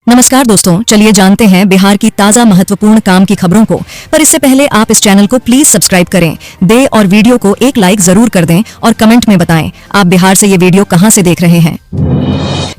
नमस्कार दोस्तों, चलिए जानते हैं बिहार की ताजा महत्वपूर्ण काम की खबरों को। पर इससे पहले आप इस चैनल को प्लीज सब्सक्राइब करें दे और वीडियो को एक लाइक जरूर कर दें और कमेंट में बताएं आप बिहार से ये वीडियो कहां से देख रहे हैं।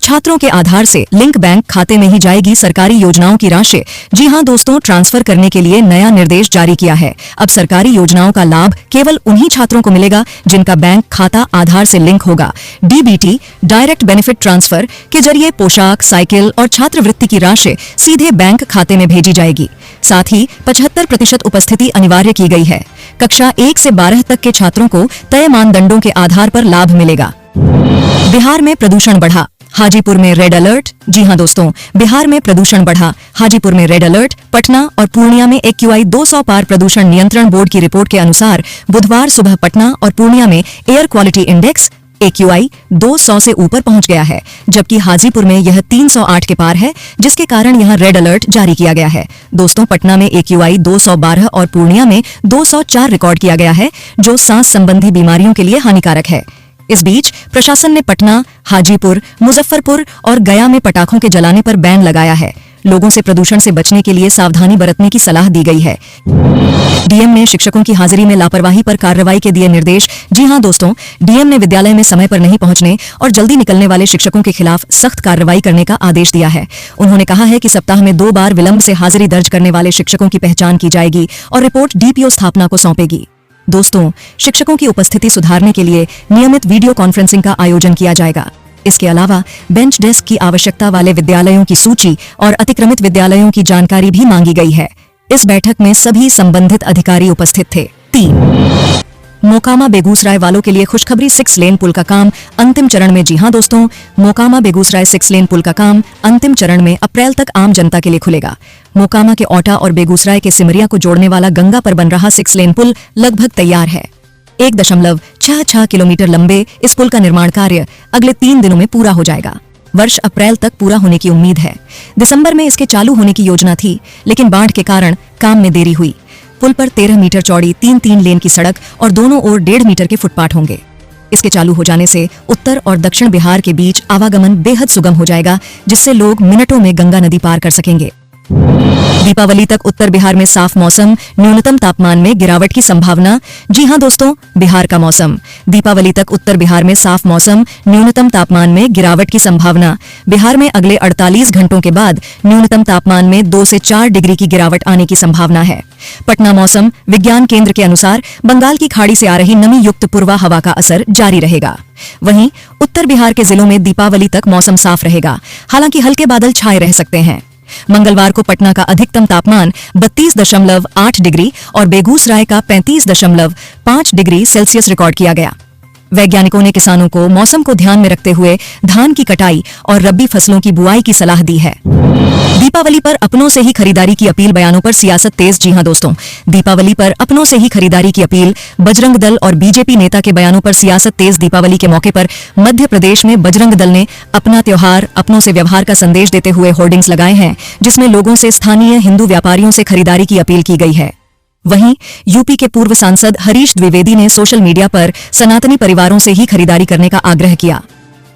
छात्रों के आधार से लिंक बैंक खाते में ही जाएगी सरकारी योजनाओं की राशि। जी हां दोस्तों, ट्रांसफर करने के लिए नया निर्देश जारी किया है। अब सरकारी योजनाओं का लाभ केवल उन्हीं छात्रों को मिलेगा जिनका बैंक खाता आधार से लिंक होगा। डीबीटी डायरेक्ट बेनिफिट ट्रांसफर के जरिए पोशाक, साइकिल और छात्रवृत्ति की राशि सीधे बैंक खाते में भेजी जाएगी। साथ ही 75% उपस्थिति अनिवार्य की गई है। कक्षा 1 से 12 तक के छात्रों को तय मानदंडों के आधार पर लाभ मिलेगा। बिहार में प्रदूषण बढ़ा, हाजीपुर में रेड अलर्ट। जी हां दोस्तों, बिहार में प्रदूषण बढ़ा, हाजीपुर में रेड अलर्ट। पटना और पूर्णिया में AQI 200 पार। प्रदूषण नियंत्रण बोर्ड की रिपोर्ट के अनुसार बुधवार सुबह पटना और पूर्णिया में एयर क्वालिटी इंडेक्स AQI 200 से ऊपर पहुंच गया है, जबकि हाजीपुर में यह 308 के पार है, जिसके कारण यहां रेड अलर्ट जारी किया गया है। दोस्तों, पटना में AQI 212 और पूर्णिया में 204 रिकॉर्ड किया गया है, जो सांस संबंधी बीमारियों के लिए हानिकारक है। इस बीच प्रशासन ने पटना, हाजीपुर, मुजफ्फरपुर और गया में पटाखों के जलाने पर बैन लगाया है। लोगों से प्रदूषण से बचने के लिए सावधानी बरतने की सलाह दी गई है। डीएम ने शिक्षकों की हाजिरी में लापरवाही पर कार्रवाई के दिए निर्देश। जी हां दोस्तों, डीएम ने विद्यालय में समय पर नहीं पहुंचने और जल्दी निकलने वाले शिक्षकों के खिलाफ सख्त कार्रवाई करने का आदेश दिया है। उन्होंने कहा है कि सप्ताह में 2 बार विलंब से हाजिरी दर्ज करने वाले शिक्षकों की पहचान की जाएगी और रिपोर्ट DPO स्थापना को सौंपेगी। दोस्तों, शिक्षकों की उपस्थिति सुधारने के लिए नियमित वीडियो कॉन्फ्रेंसिंग का आयोजन किया जाएगा। इसके अलावा बेंच डेस्क की आवश्यकता वाले विद्यालयों की सूची और अतिक्रमित विद्यालयों की जानकारी भी मांगी गई है। इस बैठक में सभी संबंधित अधिकारी उपस्थित थे। 3 मोकामा बेगूसराय वालों के लिए खुशखबरी, 6 लेन पुल का काम अंतिम चरण में। जी हां दोस्तों, मोकामा बेगूसराय 6 लेन पुल का काम अंतिम चरण में अप्रैल तक आम जनता के लिए खुलेगा। मोकामा के औटा और बेगूसराय के सिमरिया को जोड़ने वाला गंगा पर बन रहा 6 लेन पुल लगभग तैयार है। 1.66 किलोमीटर लंबे इस पुल का निर्माण कार्य अगले 3 दिनों में पूरा हो जाएगा। वर्ष अप्रैल तक पूरा होने की उम्मीद है। दिसंबर में इसके चालू होने की योजना थी, लेकिन बाढ़ के कारण काम में देरी हुई। पुल पर 13 मीटर चौड़ी 3 लेन की सड़क और दोनों ओर 1.5 मीटर के फुटपाथ होंगे। इसके चालू हो जाने से उत्तर और दक्षिण बिहार के बीच आवागमन बेहद सुगम हो जाएगा, जिससे लोग मिनटों में गंगा नदी पार कर सकेंगे। दीपावली तक उत्तर बिहार में साफ मौसम, न्यूनतम तापमान में गिरावट की संभावना। जी हां दोस्तों, बिहार का मौसम। दीपावली तक उत्तर बिहार में साफ मौसम, न्यूनतम तापमान में गिरावट की संभावना। बिहार में अगले 48 घंटों के बाद न्यूनतम तापमान में 2 से 4 डिग्री की गिरावट आने की संभावना है। पटना मौसम विज्ञान केंद्र के अनुसार बंगाल की खाड़ी से आ रही नमी युक्त पूर्वा हवा का असर जारी रहेगा। वहीं उत्तर बिहार के जिलों में दीपावली तक मौसम साफ रहेगा, हालांकि हल्के बादल छाए रह सकते हैं। मंगलवार को पटना का अधिकतम तापमान 32.8 डिग्री और बेगूसराय का 35.5 डिग्री सेल्सियस रिकॉर्ड किया गया। वैज्ञानिकों ने किसानों को मौसम को ध्यान में रखते हुए धान की कटाई और रबी फसलों की बुआई की सलाह दी है। दीपावली पर अपनों से ही खरीदारी की अपील, बयानों पर सियासत तेज। जी हां दोस्तों, दीपावली पर अपनों से ही खरीदारी की अपील, बजरंग दल और बीजेपी नेता के बयानों पर सियासत तेज। दीपावली के मौके पर मध्य प्रदेश में बजरंग दल ने अपना त्योहार अपनों से व्यवहार का संदेश देते हुए होर्डिंग्स लगाए हैं, जिसमें लोगों से स्थानीय हिंदू व्यापारियों से खरीदारी की अपील की गई है। वहीं यूपी के पूर्व सांसद हरीश द्विवेदी ने सोशल मीडिया पर सनातनी परिवारों से ही खरीदारी करने का आग्रह किया।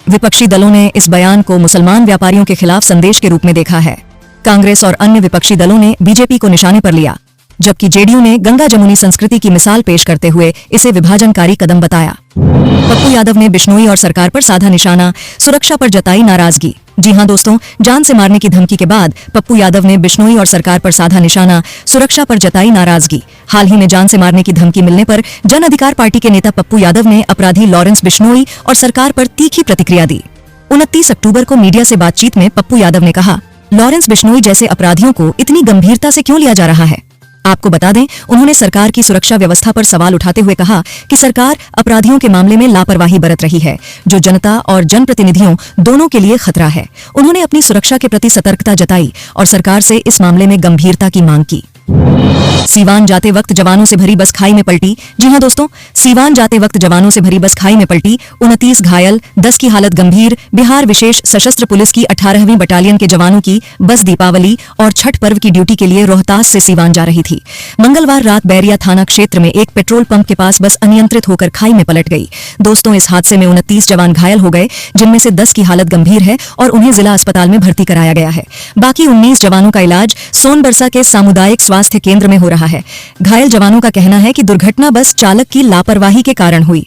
विपक्षी दलों ने इस बयान को मुसलमान व्यापारियों के खिलाफ संदेश के रूप में देखा है। कांग्रेस और अन्य विपक्षी दलों ने बीजेपी को निशाने पर लिया, जबकि जेडीयू ने गंगा जमुनी संस्कृति की मिसाल पेश करते हुए इसे विभाजनकारी कदम बताया। पप्पू यादव ने बिश्नोई और सरकार पर साधा निशाना, सुरक्षा पर जताई नाराजगी। जी हां दोस्तों, जान से मारने की धमकी के बाद पप्पू यादव ने बिश्नोई और सरकार पर साधा निशाना, सुरक्षा पर जताई नाराजगी। हाल ही में जान से मारने की धमकी मिलने पर जन अधिकार पार्टी के नेता पप्पू यादव ने अपराधी लॉरेंस बिश्नोई और सरकार पर तीखी प्रतिक्रिया दी। 29 अक्टूबर को मीडिया से बातचीत में पप्पू यादव ने कहा, लॉरेंस बिश्नोई जैसे अपराधियों को इतनी गंभीरता से क्यों लिया जा रहा है। आपको बता दें, उन्होंने सरकार की सुरक्षा व्यवस्था पर सवाल उठाते हुए कहा कि सरकार अपराधियों के मामले में लापरवाही बरत रही है, जो जनता और जनप्रतिनिधियों दोनों के लिए खतरा है। उन्होंने अपनी सुरक्षा के प्रति सतर्कता जताई और सरकार से इस मामले में गंभीरता की मांग की। सीवान जाते वक्त जवानों से भरी बस खाई में पलटी। जी हां दोस्तों, सीवान जाते वक्त जवानों से भरी बस खाई में पलटी। 29 घायल, 10 की हालत गंभीर। बिहार विशेष सशस्त्र पुलिस की 18वीं बटालियन के जवानों की बस दीपावली और छठ पर्व की ड्यूटी के लिए रोहतास से सीवान जा रही थी। मंगलवार रात बैरिया थाना क्षेत्र में एक पेट्रोल पंप के पास बस अनियंत्रित होकर खाई में पलट गई। दोस्तों, इस हादसे में 29 जवान घायल हो गए, जिनमें से 10 की हालत गंभीर है और उन्हें जिला अस्पताल में भर्ती कराया गया है। बाकी 19 जवानों का इलाज सोनबरसा के सामुदायिक स्वास्थ्य केंद्र में हो रहा है। घायल जवानों का कहना है कि दुर्घटना बस चालक की लापरवाही के कारण हुई।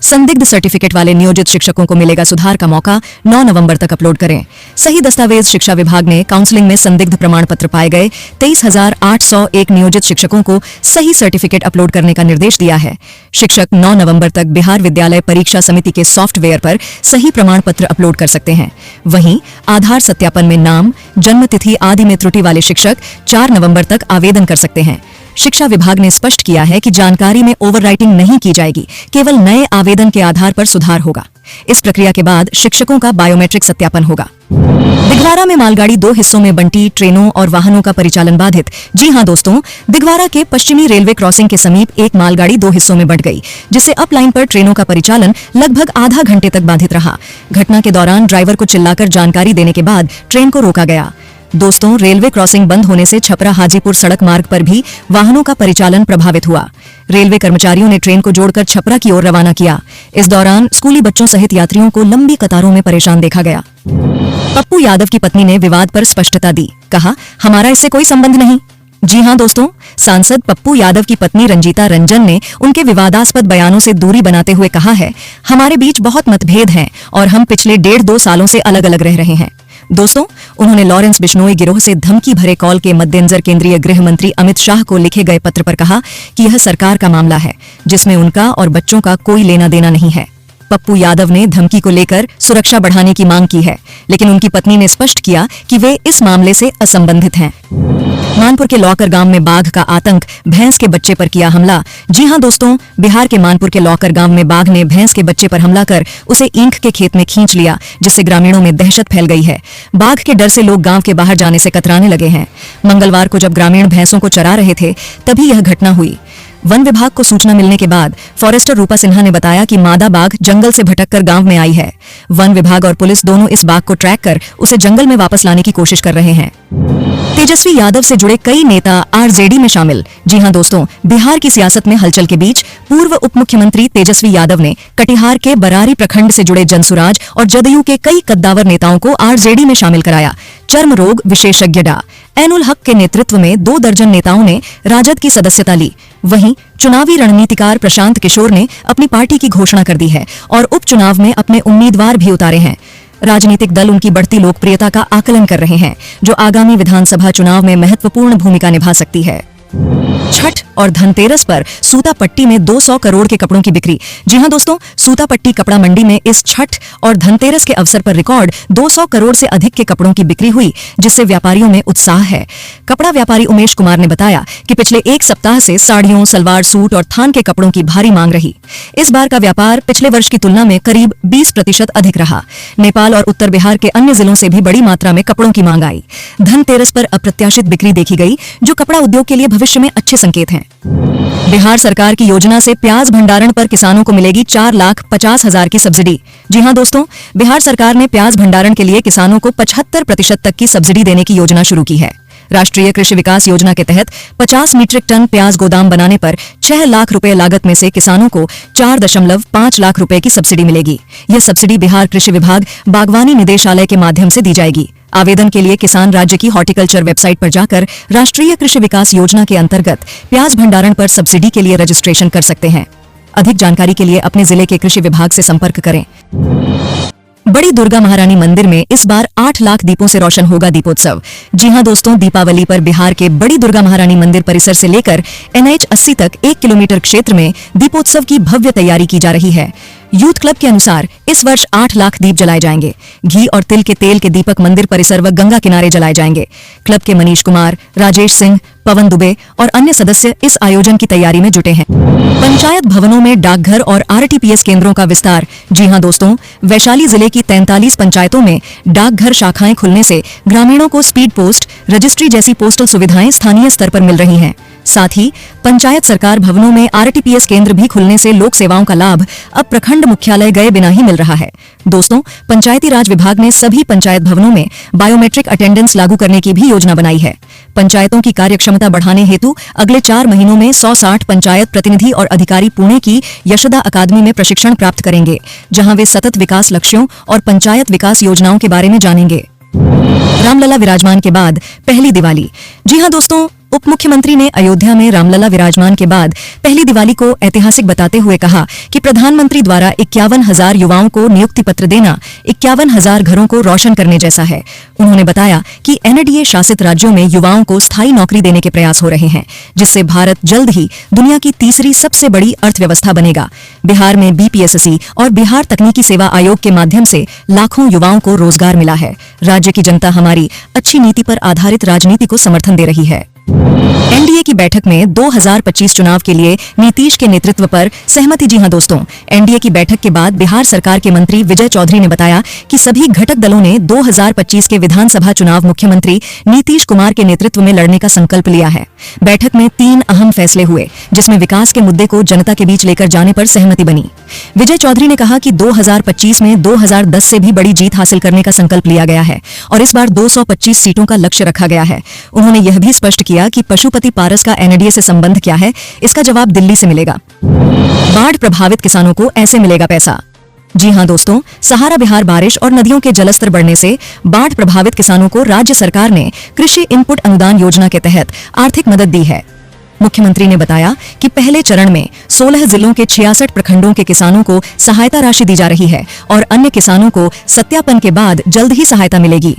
संदिग्ध सर्टिफिकेट वाले नियोजित शिक्षकों को मिलेगा सुधार का मौका। 9 नवंबर तक अपलोड करें सही दस्तावेज। शिक्षा विभाग ने काउंसलिंग में संदिग्ध प्रमाण पत्र पाए गए 23,801 नियोजित शिक्षकों को सही सर्टिफिकेट अपलोड करने का निर्देश दिया है। शिक्षक 9 नवंबर तक बिहार विद्यालय परीक्षा समिति के सॉफ्टवेयर पर सही प्रमाण पत्र अपलोड कर सकते हैं। वहीं आधार सत्यापन में नाम, जन्म तिथि आदि में त्रुटि वाले शिक्षक 4 नवंबर तक आवेदन कर सकते हैं। शिक्षा विभाग ने स्पष्ट किया है कि जानकारी में ओवरराइटिंग नहीं की जाएगी, केवल नए आवेदन के आधार पर सुधार होगा। इस प्रक्रिया के बाद शिक्षकों का बायोमेट्रिक सत्यापन होगा। दिघवारा में मालगाड़ी 2 हिस्सों में बंटी, ट्रेनों और वाहनों का परिचालन बाधित। जी हां दोस्तों, दिघवारा के पश्चिमी रेलवे क्रॉसिंग के समीप एक मालगाड़ी 2 हिस्सों में बंट गई, जिससे अप लाइन पर ट्रेनों का परिचालन लगभग आधा घंटे तक बाधित रहा। घटना के दौरान ड्राइवर को चिल्लाकर जानकारी देने के बाद ट्रेन को रोका गया। दोस्तों, रेलवे क्रॉसिंग बंद होने से छपरा हाजीपुर सड़क मार्ग पर भी वाहनों का परिचालन प्रभावित हुआ। रेलवे कर्मचारियों ने ट्रेन को जोड़कर छपरा की ओर रवाना किया। इस दौरान स्कूली बच्चों सहित यात्रियों को लंबी कतारों में परेशान देखा गया। पप्पू यादव की पत्नी ने विवाद पर स्पष्टता दी, कहा हमारा इससे कोई संबंध नहीं। जी हां दोस्तों, सांसद पप्पू यादव की पत्नी रंजीता रंजन ने उनके विवादास्पद बयानों से दूरी बनाते हुए कहा है, हमारे बीच बहुत मतभेद हैं और हम पिछले 1.5-2 सालों से अलग अलग रह रहे हैं। दोस्तों, उन्होंने लॉरेंस बिश्नोई गिरोह से धमकी भरे कॉल के मद्देनजर केंद्रीय गृह मंत्री अमित शाह को लिखे गए पत्र पर कहा कि यह सरकार का मामला है, जिसमें उनका और बच्चों का कोई लेना देना नहीं है। पप्पू यादव ने धमकी को लेकर सुरक्षा बढ़ाने की मांग की है, लेकिन उनकी पत्नी ने स्पष्ट किया कि वे इस मामले से असंबंधित हैं। मानपुर के लौकर गांव में बाघ का आतंक, भैंस के बच्चे पर किया हमला। जी हां दोस्तों, बिहार के मानपुर के लौकर गांव में बाघ ने भैंस के बच्चे पर हमला कर उसे ईंख के खेत में खींच लिया, जिससे ग्रामीणों में दहशत फैल गई है। बाघ के डर से लोग गांव के बाहर जाने से कतराने लगे हैं। मंगलवार को जब ग्रामीण भैंसों को चरा रहे थे, तभी यह घटना हुई। वन विभाग को सूचना मिलने के बाद फॉरेस्टर रूपा सिन्हा ने बताया कि मादा बाघ जंगल से भटककर गांव में आई है। वन विभाग और पुलिस दोनों इस बाघ को ट्रैक कर उसे जंगल में वापस लाने की कोशिश कर रहे हैं। तेजस्वी यादव से जुड़े कई नेता आरजेडी में शामिल। जी हां दोस्तों, बिहार की सियासत में हलचल के बीच पूर्व उप मुख्यमंत्री तेजस्वी यादव ने कटिहार के बरारी प्रखंड से जुड़े जनसुराज और जदयू के कई कद्दावर नेताओं को आरजेडी में शामिल कराया। चर्म रोग विशेषज्ञ डा एनुल हक के नेतृत्व में 2 दर्जन नेताओं ने राजद की सदस्यता ली। वहीं चुनावी रणनीतिकार प्रशांत किशोर ने अपनी पार्टी की घोषणा कर दी है और उपचुनाव में अपने उम्मीदवार भी उतारे हैं। राजनीतिक दल उनकी बढ़ती लोकप्रियता का आकलन कर रहे हैं, जो आगामी विधानसभा चुनाव में महत्वपूर्ण भूमिका निभा सकती है। छठ और धनतेरस पर सूतापट्टी में 200 करोड़ के कपड़ों की बिक्री। जी हां दोस्तों, सूतापट्टी कपड़ा मंडी में इस छठ और धनतेरस के अवसर पर रिकॉर्ड 200 करोड़ से अधिक के कपड़ों की बिक्री हुई, जिससे व्यापारियों में उत्साह है। कपड़ा व्यापारी उमेश कुमार ने बताया कि पिछले 1 सप्ताह से साड़ियों, सलवार सूट और थान के कपड़ों की भारी मांग रही। इस बार का व्यापार पिछले वर्ष की तुलना में करीब 20% अधिक रहा। नेपाल और उत्तर बिहार के अन्य जिलों से भी बड़ी मात्रा में कपड़ों की मांग आई। धनतेरस पर अप्रत्याशित बिक्री देखी गई, जो कपड़ा उद्योग के लिए भविष्य में अच्छे संकेत हैं। बिहार सरकार की योजना से प्याज भंडारण पर किसानों को मिलेगी 4,50,000 की सब्सिडी। जी हां दोस्तों, बिहार सरकार ने प्याज भंडारण के लिए किसानों को 75% तक की सब्सिडी देने की योजना शुरू की है। राष्ट्रीय कृषि विकास योजना के तहत 50 मीट्रिक टन प्याज गोदाम बनाने पर 6 लाख रुपए लागत में से किसानों को 4.5 लाख रुपए की सब्सिडी मिलेगी। यह सब्सिडी बिहार कृषि विभाग बागवानी निदेशालय के माध्यम से दी जाएगी। आवेदन के लिए किसान राज्य की हॉर्टिकल्चर वेबसाइट पर जाकर राष्ट्रीय कृषि विकास योजना के अंतर्गत प्याज भंडारण पर सब्सिडी के लिए रजिस्ट्रेशन कर सकते हैं। अधिक जानकारी के लिए अपने जिले के कृषि विभाग से संपर्क करें। बड़ी दुर्गा महारानी मंदिर में इस बार 8 लाख दीपों से रोशन होगा दीपोत्सव। जी हां दोस्तों, दीपावली पर बिहार के बड़ी दुर्गा महारानी मंदिर परिसर से लेकर NH 80 तक 1 किलोमीटर क्षेत्र में दीपोत्सव की भव्य तैयारी की जा रही है। यूथ क्लब के अनुसार इस वर्ष 8 लाख दीप जलाए जाएंगे। घी और तिल के तेल के दीपक मंदिर परिसर व गंगा किनारे जलाए जाएंगे। क्लब के मनीष कुमार, राजेश सिंह, पवन दुबे और अन्य सदस्य इस आयोजन की तैयारी में जुटे हैं। पंचायत भवनों में डाकघर और आरटीपीएस केंद्रों का विस्तार। जी हां दोस्तों, वैशाली जिले की 43 पंचायतों में डाकघर शाखाएं खुलने से ग्रामीणों को स्पीड पोस्ट, रजिस्ट्री जैसी पोस्टल सुविधाएं स्थानीय स्तर पर मिल रही हैं। साथ ही पंचायत सरकार भवनों में आरटीपीएस केंद्र भी खुलने से लोक सेवाओं का लाभ अब प्रखंड मुख्यालय गए बिना ही मिल रहा है। दोस्तों, पंचायती राज विभाग ने सभी पंचायत भवनों में बायोमेट्रिक अटेंडेंस लागू करने की भी योजना बनाई है। पंचायतों की कार्यक्षमता बढ़ाने हेतु अगले 4 महीनों में 160 पंचायत प्रतिनिधि और अधिकारी पुणे की यशोदा अकादमी में प्रशिक्षण प्राप्त करेंगे, जहां वे सतत विकास लक्ष्यों और पंचायत विकास योजनाओं के बारे में जानेंगे। रामलला विराजमान के बाद पहली दिवाली। जी हां दोस्तों, उप मुख्यमंत्री ने अयोध्या में रामलला विराजमान के बाद पहली दिवाली को ऐतिहासिक बताते हुए कहा कि प्रधानमंत्री द्वारा 51,000 युवाओं को नियुक्ति पत्र देना 51,000 घरों को रोशन करने जैसा है। उन्होंने बताया कि एनडीए शासित राज्यों में युवाओं को स्थायी नौकरी देने के प्रयास हो रहे हैं, जिससे भारत जल्द ही दुनिया की तीसरी सबसे बड़ी अर्थव्यवस्था बनेगा। बिहार में बीपीएससी और बिहार तकनीकी सेवा आयोग के माध्यम से लाखों युवाओं को रोजगार मिला है। राज्य की जनता हमारी अच्छी नीति पर आधारित राजनीति को समर्थन दे रही है। एनडीए की बैठक में 2025 चुनाव के लिए नीतीश के नेतृत्व पर सहमति। जी हां दोस्तों, एनडीए की बैठक के बाद बिहार सरकार के मंत्री विजय चौधरी ने बताया कि सभी घटक दलों ने 2025 के विधानसभा चुनाव मुख्यमंत्री नीतीश कुमार के नेतृत्व में लड़ने का संकल्प लिया है। बैठक में 3 अहम फैसले हुए, जिसमें विकास के मुद्दे को जनता के बीच लेकर जाने पर सहमति बनी। विजय चौधरी ने कहा कि 2025 में 2010 से भी बड़ी जीत हासिल करने का संकल्प लिया गया है और इस बार 225 सीटों का लक्ष्य रखा गया है। उन्होंने यह भी स्पष्ट किया कि पशुपति पारस का एनडीए से संबंध क्या है, इसका जवाब दिल्ली से मिलेगा। बाढ़ प्रभावित किसानों को ऐसे मिलेगा पैसा। जी हां दोस्तों, सहारा बिहार बारिश और नदियों के जलस्तर बढ़ने से बाढ़ प्रभावित किसानों को राज्य सरकार ने कृषि इनपुट अनुदान योजना के तहत आर्थिक मदद दी है। मुख्यमंत्री ने बताया कि पहले चरण में 16 जिलों के 66 प्रखंडों के किसानों को सहायता राशि दी जा रही है और अन्य किसानों को सत्यापन के बाद जल्द ही सहायता मिलेगी।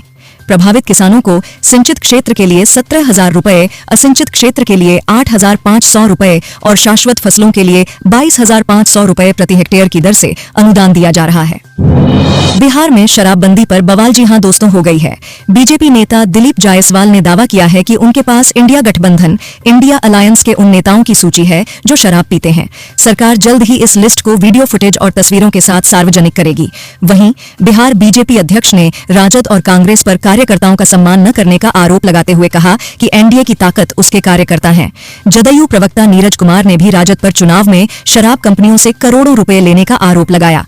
प्रभावित किसानों को सिंचित क्षेत्र के लिए 17,000 रुपए, असिंचित क्षेत्र के लिए 8,500 रुपए और शाश्वत फसलों के लिए 22,500 रुपए प्रति हेक्टेयर की दर से अनुदान दिया जा रहा है। बिहार में शराबबंदी पर बवाल। जी हां दोस्तों, हो गई है। बीजेपी नेता दिलीप जायसवाल ने दावा किया है कि उनके पास इंडिया गठबंधन इंडिया अलायंस के उन नेताओं की सूची है जो शराब पीते हैं। सरकार जल्द ही इस लिस्ट को वीडियो फुटेज और तस्वीरों के साथ सार्वजनिक करेगी। वहीं बिहार बीजेपी अध्यक्ष ने राजद और कांग्रेस पर कार्यकर्ताओं का सम्मान न करने का आरोप लगाते हुए कहा कि एनडीए की ताकत उसके कार्यकर्ता हैं। जदयू प्रवक्ता नीरज कुमार ने भी राजद पर चुनाव में शराब कंपनियों से करोड़ों रुपए लेने का आरोप लगाया।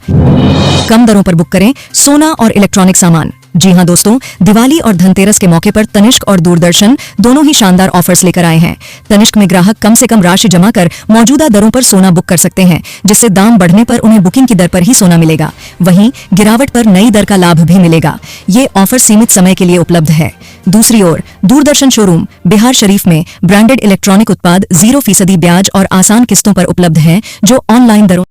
कम दरों पर बुक करें सोना और इलेक्ट्रॉनिक सामान। जी हां दोस्तों, दिवाली और धनतेरस के मौके पर तनिष्क और दूरदर्शन दोनों ही शानदार ऑफर्स लेकर आए हैं। तनिष्क में ग्राहक कम से कम राशि जमा कर मौजूदा दरों पर सोना बुक कर सकते हैं, जिससे दाम बढ़ने पर उन्हें बुकिंग की दर पर ही सोना मिलेगा। वहीं गिरावट पर नई दर का लाभ भी मिलेगा। ये ऑफर सीमित समय के लिए उपलब्ध है। दूसरी ओर दूरदर्शन शोरूम बिहार शरीफ में ब्रांडेड इलेक्ट्रॉनिक उत्पाद 0% ब्याज और आसान किस्तों पर उपलब्ध हैं, जो ऑनलाइन दरों